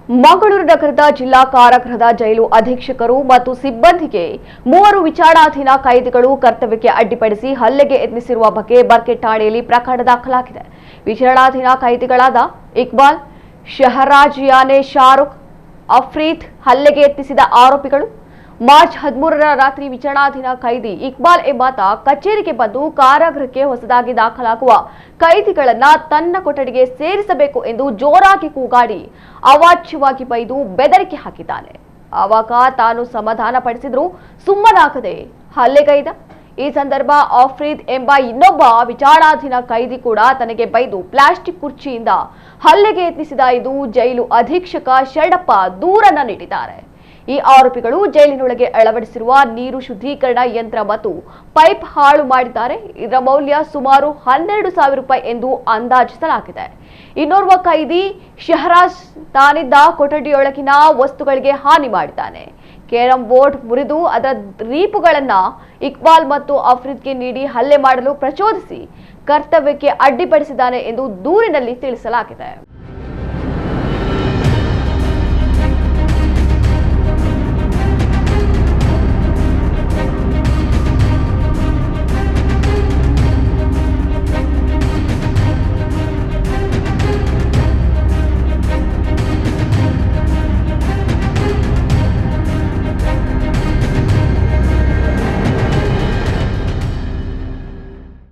ಮಂಗಳೂರು ನಗರದ ಜಿಲ್ಲಾ ಕಾರಾಗೃಹದ ಜೈಲು ಅಧೀಕ್ಷಕರು ಮತ್ತು ಸಿಬ್ಬಂದಿಗೆ 3 ವಿಚಾರಣಾಧೀನ ಕೈದಿಗಳು ಕರ್ತವ್ಯಕ್ಕೆ ಅಡ್ಡಿಪಡಿಸಿ ಹಲ್ಲೆಗೆ ಯತ್ನಿಸಿರುವ ಬಗ್ಗೆ ಬರ್ಕೆಟ್ ಠಾಣೆಯಲ್ಲಿ ಪ್ರಕರಣ ದಾಖಲಾಗಿದೆ. ವಿಚಾರಣಾಧೀನ ಕೈದಿಗಳಾದ ಇಕ್ಬಾಲ್, ಶಹರಾಜಿಯಾನೆ, ಶಾರುಖ್, ಅಫ್ರೀದ್ ಹಲ್ಲೆಗೆ ಯತ್ನಿಸಿದ ಆರೋಪಿಗಳು. ಮಾರ್ಚ್ 13ರ ರಾತ್ರಿ ವಿಚಾರಣಾಧೀನ ಕೈದಿ ಇಕ್ಬಾಲ್ ಎಂಬಾತ ಕಚೇರಿಗೆ ಬಂದು ಕಾರಾಗೃಹಕ್ಕೆ ಹೊಸದಾಗಿ ದಾಖಲಾಗುವ ಕೈದಿಗಳನ್ನ ತನ್ನ ಕೊಠಡಿಗೆ ಸೇರಿಸಬೇಕು ಎಂದು ಜೋರಾಗಿ ಕೂಗಾಡಿ ಅವಾಚ್ಯವಾಗಿ ಬೈದು ಬೆದರಿಕೆ ಹಾಕಿದ್ದಾನೆ. ಆವಾಗ ತಾನು ಸಮಾಧಾನ ಪಡಿಸಿದ್ರು ಸುಮ್ಮನಾಗದೆ ಹಲ್ಲೆಗೈದ. ಈ ಸಂದರ್ಭ ಅಫ್ರೀದ್ ಎಂಬ ಇನ್ನೊಬ್ಬ ವಿಚಾರಣಾಧೀನ ಕೈದಿ ಕೂಡ ತನಗೆ ಬೈದು ಪ್ಲಾಸ್ಟಿಕ್ ಕುರ್ಚಿಯಿಂದ ಹಲ್ಲೆಗೆ ಯತ್ನಿಸಿದ ಎಂದು ಜೈಲು ಅಧೀಕ್ಷಕ ಶರಣಪ್ಪ ದೂರನ್ನ ನೀಡಿದ್ದಾರೆ. ಈ ಆರೋಪಿಗಳು ಜೈಲಿನೊಳಗೆ ಅಳವಡಿಸಿರುವ ನೀರು ಶುದ್ಧೀಕರಣ ಯಂತ್ರ ಮತ್ತು ಪೈಪ್ ಹಾಳು ಮಾಡಿದ್ದಾರೆ. ಇದರ ಮೌಲ್ಯ ಸುಮಾರು 12,000 ರೂಪಾಯಿ ಎಂದು ಅಂದಾಜಿಸಲಾಗಿದೆ. ಇನ್ನೋರ್ವ ಕೈದಿ ಶಹರಾಜ್ ತಾನಿದ್ದ ಕೊಠಡಿಯೊಳಗಿನ ವಸ್ತುಗಳಿಗೆ ಹಾನಿ ಮಾಡಿದ್ದಾನೆ. ಕೇರಂ ಬೋರ್ಡ್ ಮುರಿದು ಅದರ ರೀಪುಗಳನ್ನ ಇಕ್ಬಾಲ್ ಮತ್ತು ಅಫ್ರೀದ್ಗೆ ನೀಡಿ ಹಲ್ಲೆ ಮಾಡಲು ಪ್ರಚೋದಿಸಿ ಕರ್ತವ್ಯಕ್ಕೆ ಅಡ್ಡಿಪಡಿಸಿದ್ದಾನೆ ಎಂದು ದೂರಿನಲ್ಲಿ ತಿಳಿಸಲಾಗಿದೆ.